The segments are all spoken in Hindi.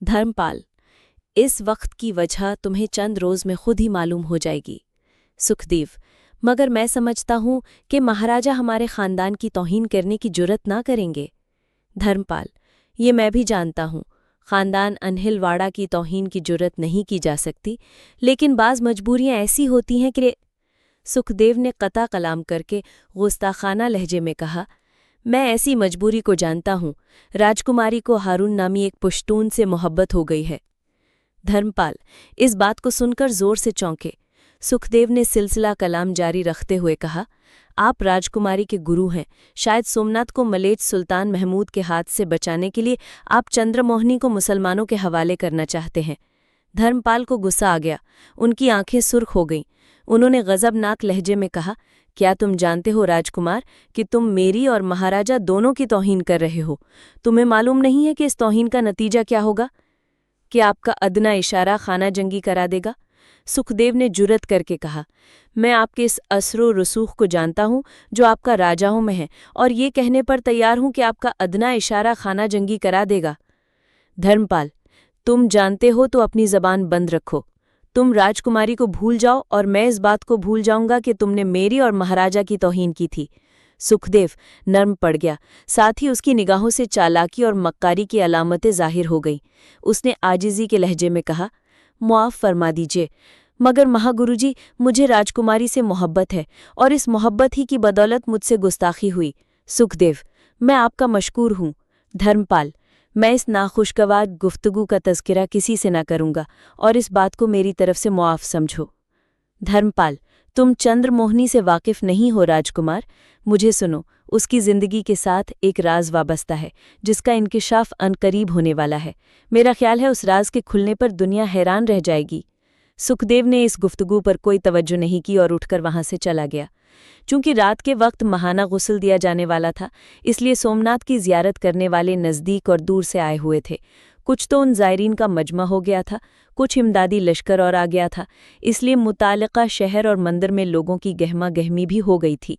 धर्मपाल, इस वक्त की वजह तुम्हें चंद रोज में खुद ही मालूम हो जाएगी। सुखदेव, मगर मैं समझता हूं कि महाराजा हमारे खानदान की तौहीन करने की जुर्रत ना करेंगे। धर्मपाल, ये मैं भी जानता हूं, खानदान अनहिलवाड़ा की तौहीन की जुर्रत नहीं की जा सकती, लेकिन बाज़ मजबूरियां ऐसी होती हैं कि। सुखदेव ने कता कलाम करके गुस्ताखाना लहजे में कहा, मैं ऐसी मजबूरी को जानता हूं। राजकुमारी को हारून नामी एक पुश्तून से मोहब्बत हो गई है। धर्मपाल इस बात को सुनकर जोर से चौंके। सुखदेव ने सिलसिला कलाम जारी रखते हुए कहा, आप राजकुमारी के गुरु हैं। शायद सोमनाथ को मलेच सुल्तान महमूद के हाथ से बचाने के लिए आप चंद्रमोहनी को मुसलमानों के हवाले करना चाहते हैं। धर्मपाल को गुस्सा आ गया, उनकी आंखें सुर्ख हो गईं। उन्होंने गजबनाक लहजे में कहा, क्या तुम जानते हो राजकुमार कि तुम मेरी और महाराजा दोनों की तौहीन कर रहे हो? तुम्हें मालूम नहीं है कि इस तौहीन का नतीजा क्या होगा? कि आपका अदना इशारा खाना जंगी करा देगा। सुखदेव ने जुर्रत करके कहा, मैं आपके इस असरो रसूख को जानता हूं जो आपका राजाओं में है, और ये कहने पर तैयार हूं कि आपका अदना इशारा खाना जंगी करा देगा। धर्मपाल, तुम जानते हो तो अपनी जबान बंद रखो। तुम राजकुमारी को भूल जाओ और मैं इस बात को भूल जाऊंगा कि तुमने मेरी और महाराजा की तौहीन की थी। सुखदेव नर्म पड़ गया, साथ ही उसकी निगाहों से चालाकी और मक्कारी की अलामतें जाहिर हो गईं। उसने आजिज़ी के लहजे में कहा, मुआफ़ फरमा दीजिए, मगर महागुरुजी, मुझे राजकुमारी से मोहब्बत है और इस मोहब्बत ही की बदौलत मुझसे गुस्ताखी हुई। सुखदेव, मैं आपका मशकूर हूँ। धर्मपाल, मैं इस नाखुशगवार गुफ्तगू का तज़किरा किसी से न करूँगा और इस बात को मेरी तरफ से मुआफ़ समझो। धर्मपाल, तुम चंद्रमोहनी से वाकिफ नहीं हो राजकुमार। मुझे सुनो, उसकी जिंदगी के साथ एक राज वाबस्ता है जिसका इंकिशाफ अनकरीब होने वाला है। मेरा ख्याल है उस राज के खुलने पर दुनिया हैरान रह जाएगी। सुखदेव ने इस गुफ्तगू पर कोई तवज्जो नहीं की और उठकर वहां से चला गया। चूंकि रात के वक्त महाना गुस्ल दिया जाने वाला था, इसलिए सोमनाथ की जियारत करने वाले नज़दीक और दूर से आए हुए थे। कुछ तो उन ज़ायरीन का मजमा हो गया था, कुछ इमदादी लश्कर और आ गया था, इसलिए मुतालिका शहर और मंदिर में लोगों की गहमा गहमी भी हो गई थी।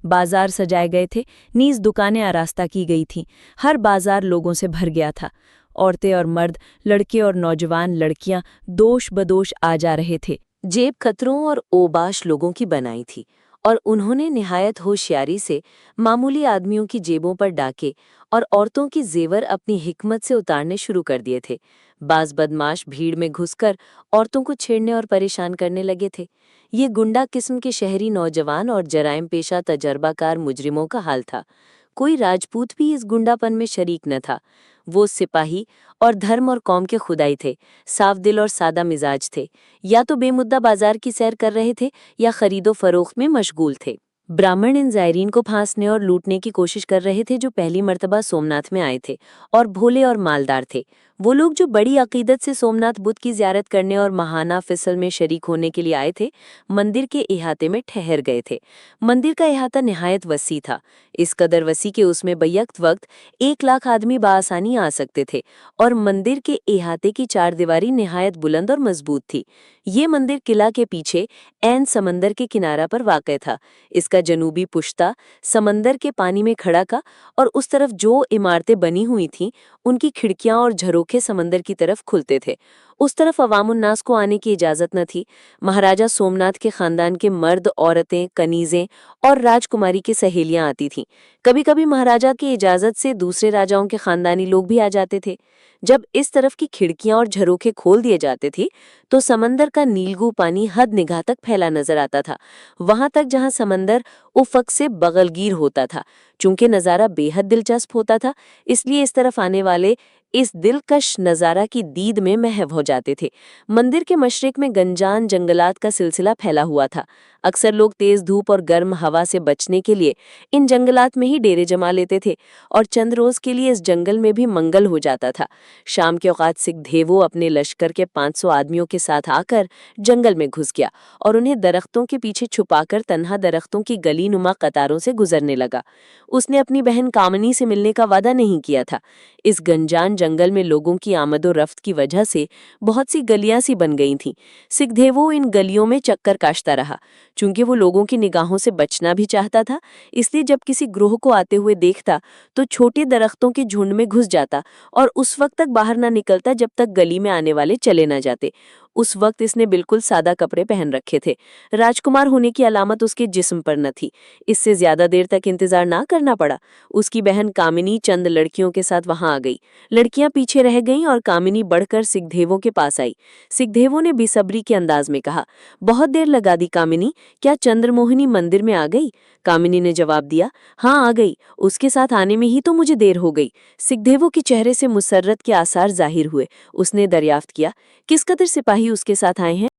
बाजार सजाए गए थे, नीज दुकानें आरास्ता की गई थीं। हर बाजार लोगों से भर गया था। औरतें और मर्द, लड़के और नौजवान लड़कियां दोष बदोश आ जा रहे थे। जेब खतरों और ओबाश लोगों की बनाई थी और उन्होंने निहायत होशियारी से मामूली आदमियों की जेबों पर डाके और औरतों की जेवर अपनी हिकमत से उतारने शुरू कर दिए थे। बाज बदमाश भीड़ में घुसकर औरतों को छेड़ने और परेशान करने लगे थे। ये गुंडा किस्म के शहरी नौजवान और जराइम पेशा तजर्बाकार मुजरिमों का हाल था। कोई राजपूत भी इस गुंडापन में शरीक न था। वो सिपाही और धर्म और कौम के खुदाई थे, साफ दिल और सादा मिजाज थे। या तो बेमुद्दा बाजार की सैर कर रहे थे या खरीदो फरोख्त में मशगूल थे। ब्राह्मण इन ज़ायरीन को फांसने और लूटने की कोशिश कर रहे थे जो पहली मर्तबा सोमनाथ में आए थे और भोले और मालदार थे। वो लोग जो बड़ी अकीदत से सोमनाथ बुद्ध की ज़ियारत करने और महाना फिसल में शरीक होने के लिए आए थे, मंदिर के इहाते में ठहर गए थे। मंदिर का इहाता निहायत वसी था, इस कदर वसी के उसमें बैक्त वक्त 1 लाख आदमी बाआसानी आ सकते थे और मंदिर के इहाते की चारदीवारी निहायत बुलंद और मजबूत थी। ये मंदिर किला के पीछे ऐन समंदर के किनारा पर वाक़ था। इसका जनूबी पुश्ता समंदर के पानी में खड़ा का और उस तरफ जो इमारतें बनी हुई थीं उनकी खिड़कियां और झरोखे समंदर की तरफ खुलते थे। उस तरफ अवामुन्नास को आने की इजाज़त न थी। महाराजा सोमनाथ के खानदान के मर्द, औरतें, कनीज़ें और राजकुमारी की सहेलियां आती थीं। कभी कभी महाराजा की इजाज़त से दूसरे राजाओं के खानदानी लोग भी आ जाते थे। जब इस तरफ की खिड़कियां और झरोखे खोल दिए जाते थे तो समंदर का नीलगू पानी हद निगाह तक फैला नजर आता था, वहां तक जहां समंदर उफक से बगलगीर होता था। चूंकि नज़ारा बेहद दिलचस्प होता था, इसलिए इस तरफ आने वाले इस दिलकश नज़ारा की दीद में महव हो जाते थे। मंदिर के मशरिक में गंजान जंगलात का सिलसिला फैला हुआ था। अक्सर लोग तेज धूप और गर्म हवा से बचने के लिए इन जंगलात में ही डेरे जमा लेते थे और चंद रोज के लिए इस जंगल में भी मंगल हो जाता था। शाम के औकात सिख धेवो अपने लश्कर के 500 आदमियों के साथ आकर जंगल में घुस गया और उन्हें दरख्तों के पीछे छुपाकर तन्हा दरख्तों की गली नुमा कतारों से गुजरने लगा। उसने अपनी बहन कामनी से मिलने का वादा नहीं किया था। इस गंजान जंगल में लोगों की आमदो रफ्त की वजह से बहुत सी गलियां सी बन गई थीं। सिखदेवो इन गलियों में चक्कर काटता रहा। चूंकि वो लोगों की निगाहों से बचना भी चाहता था, इसलिए जब किसी ग्रोह को आते हुए देखता तो छोटे दरख्तों के झुंड में घुस जाता और उस वक्त तक बाहर ना निकलता जब तक गली में आने वाले चले ना जाते। उस वक्त इसने बिल्कुल सादा कपड़े पहन रखे थे। राजकुमार होने की अलामत उसके जिस्म पर न थी। इससे ज्यादा देर तक इंतजार ना करना पड़ा। उसकी बहन कामिनी चंद लड़कियों के साथ वहां आ गई। लड़कियां पीछे रह गईं और कामिनी बढ़कर सिखदेवों के पास आई। सिखदेवों ने बेसब्री के अंदाज में कहा, बहुत देर लगा दी कामिनी, क्या चंद्रमोहिनी मंदिर में आ गई? कामिनी ने जवाब दिया, हाँ आ गई, उसके साथ आने में ही तो मुझे देर हो गई। सिखदेवों के चेहरे से मुसर्रत के आसार जाहिर हुए। उसने दरियाफ्त किया, किस कदर सिपाही उसके साथ आए हैं?